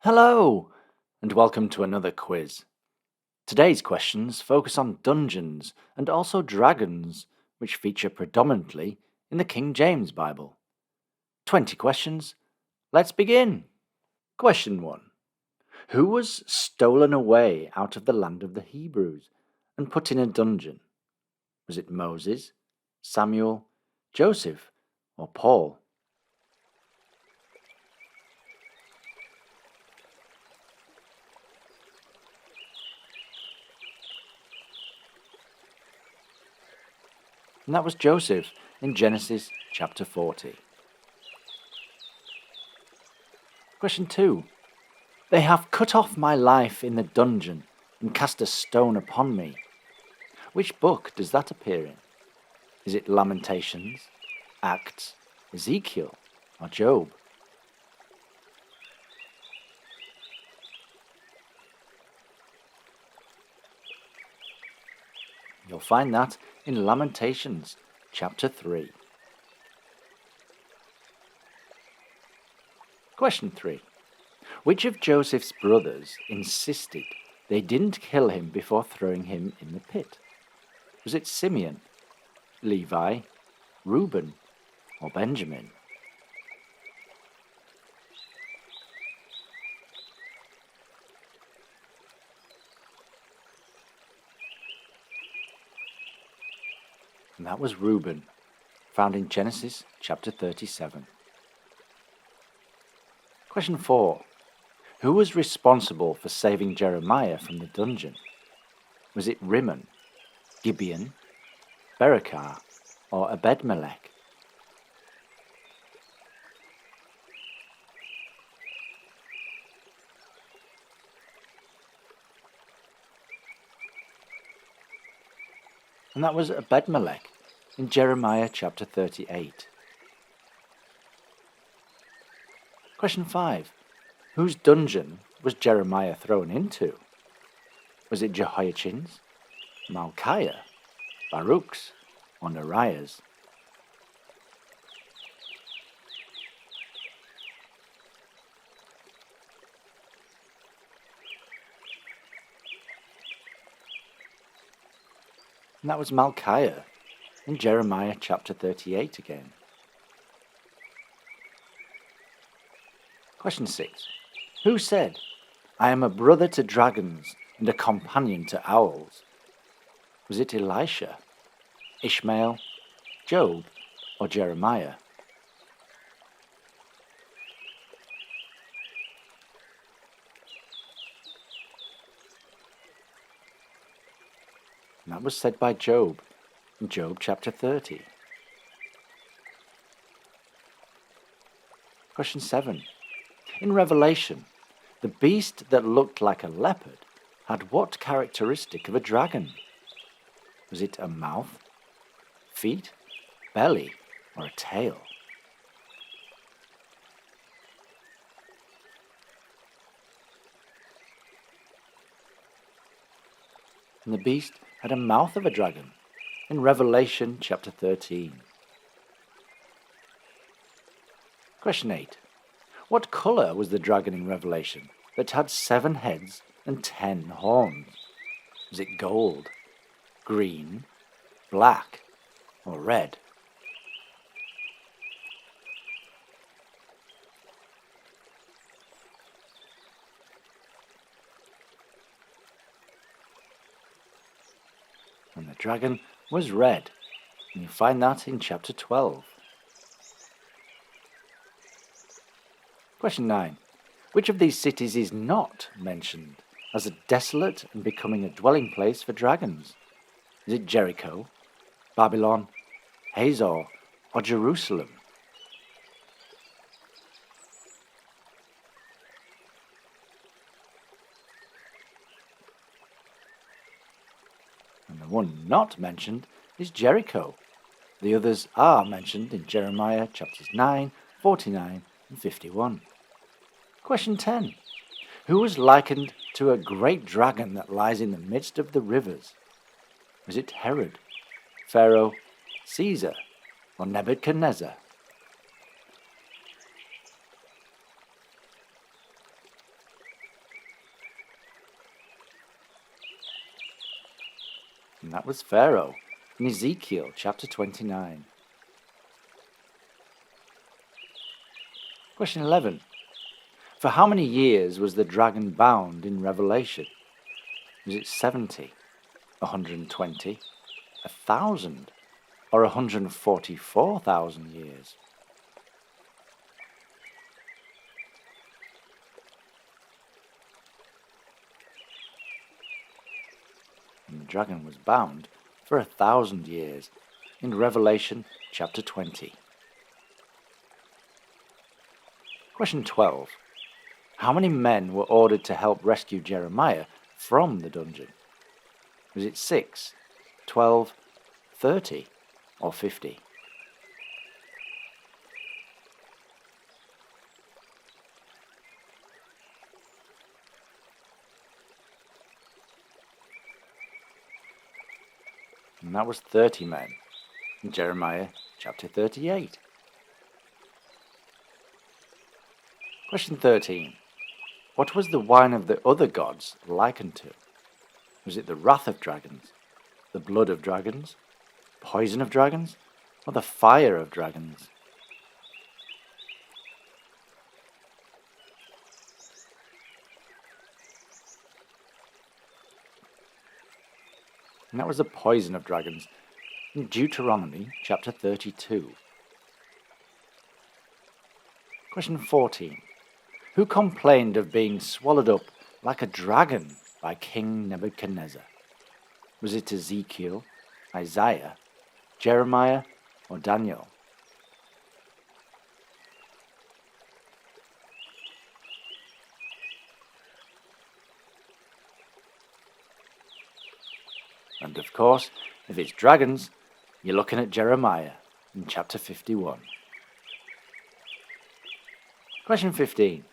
Hello, and welcome to another quiz. Today's questions focus on dungeons and also dragons, which feature predominantly in the King James Bible. 20 questions. Let's begin. Question 1. Who was stolen away out of the land of the Hebrews and put in a dungeon? Was it Moses, Samuel, Joseph, or Paul? And that was Joseph in Genesis chapter 40. Question 2. They have cut off my life in the dungeon and cast a stone upon me. Which book does that appear in? Is it Lamentations, Acts, Ezekiel, or Job? You'll find that in Lamentations chapter 3. Question 3. Which of Joseph's brothers insisted they didn't kill him before throwing him in the pit? Was it Simeon, Levi, Reuben, or Benjamin? And that was Reuben, found in Genesis chapter 37. Question 4. Who was responsible for saving Jeremiah from the dungeon? Was it Rimmon, Gibeon, Berekah, or Ebed-melech? And that was Ebed-melech in Jeremiah chapter 38. Question 5. Whose dungeon was Jeremiah thrown into? Was it Jehoiachin's, Malchiah, Baruch's, or Neriah's? And that was Malchiah in Jeremiah chapter 38 again. Question 6. Who said, I am a brother to dragons and a companion to owls? Was it Elisha, Ishmael, Job, or Jeremiah? And that was said by Job in Job chapter 30. Question 7. In Revelation, the beast that looked like a leopard had what characteristic of a dragon? Was it a mouth, feet, belly, or a tail? And the beast had a mouth of a dragon in Revelation chapter 13. Question 8. What colour was the dragon in Revelation that had 7 heads and 10 horns? Was it gold, green, black, or red? And the dragon was red, and you find that in chapter 12. Question 9. Which of these cities is not mentioned as a desolate and becoming a dwelling place for dragons? Is it Jericho, Babylon, Hazor, or Jerusalem? And the one not mentioned is Jericho. The others are mentioned in Jeremiah chapters 9, 49, and 51. Question 10. Who was likened to a great dragon that lies in the midst of the rivers? Was it Herod, Pharaoh, Caesar, or Nebuchadnezzar? And that was Pharaoh in Ezekiel chapter 29. Question 11. For how many years was the dragon bound in Revelation? Was it 70, 120, 1,000, or 144,000 years? And the dragon was bound for 1,000 years in Revelation chapter 20. Question 12. How many men were ordered to help rescue Jeremiah from the dungeon? Was it 6, 12, 30, or 50? And that was 30 men in Jeremiah chapter 38. Question 13. What was the wine of the other gods likened to? Was it the wrath of dragons, the blood of dragons, poison of dragons, or the fire of dragons? And that was the poison of dragons in Deuteronomy chapter 32. Question 14. Who complained of being swallowed up like a dragon by King Nebuchadnezzar? Was it Ezekiel, Isaiah, Jeremiah, or Daniel? And of course, if it's dragons, you're looking at Jeremiah in chapter 51. Question 15.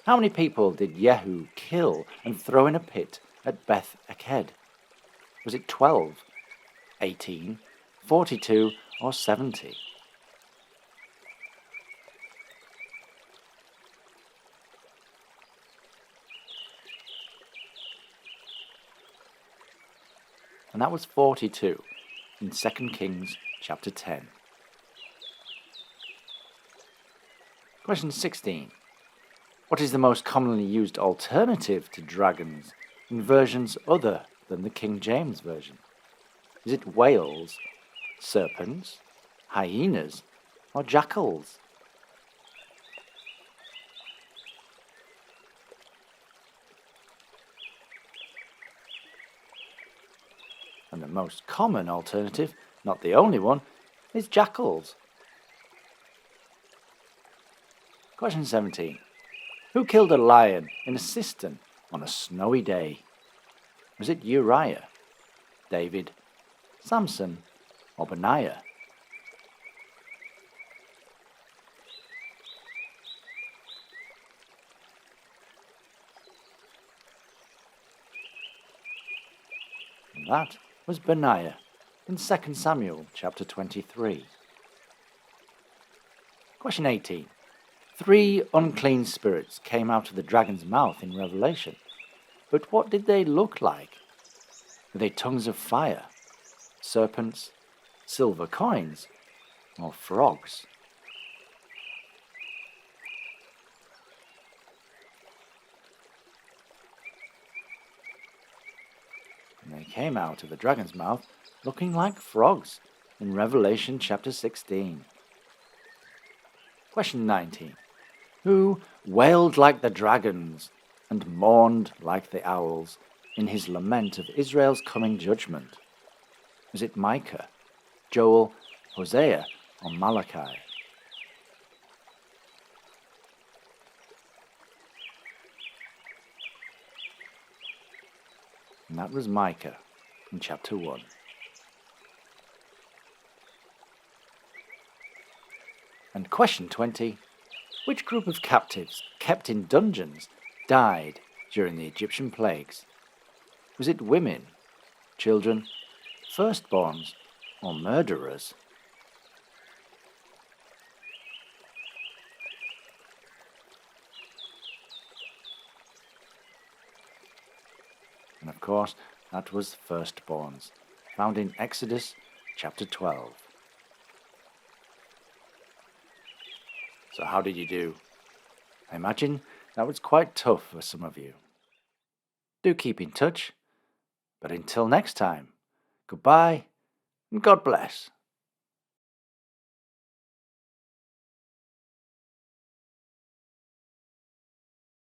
How many people did Jehu kill and throw in a pit at Beth-eked? Was it 12, 18, 42, or 70? And that was 42 in 2 Kings chapter 10. Question 16. What is the most commonly used alternative to dragons in versions other than the King James Version? Is it whales, serpents, hyenas, or jackals? And the most common alternative, not the only one, is jackals. Question 17. Who killed a lion in a cistern on a snowy day? Was it Uriah, David, Samson, or Benaiah? And that was Benaiah in 2 Samuel chapter 23. Question 18. 3 unclean spirits came out of the dragon's mouth in Revelation. But what did they look like? Were they tongues of fire, serpents, silver coins, or frogs? And they came out of the dragon's mouth looking like frogs in Revelation chapter 16. Question 19. Who wailed like the dragons and mourned like the owls in his lament of Israel's coming judgment? Was it Micah, Joel, Hosea, or Malachi? And that was Micah in chapter 1. And question 20. Which group of captives kept in dungeons died during the Egyptian plagues? Was it women, children, firstborns, or murderers? And of course, that was firstborns. found in Exodus chapter 12. So how did you do? I imagine that was quite tough for some of you. Do keep in touch, but until next time, goodbye and God bless.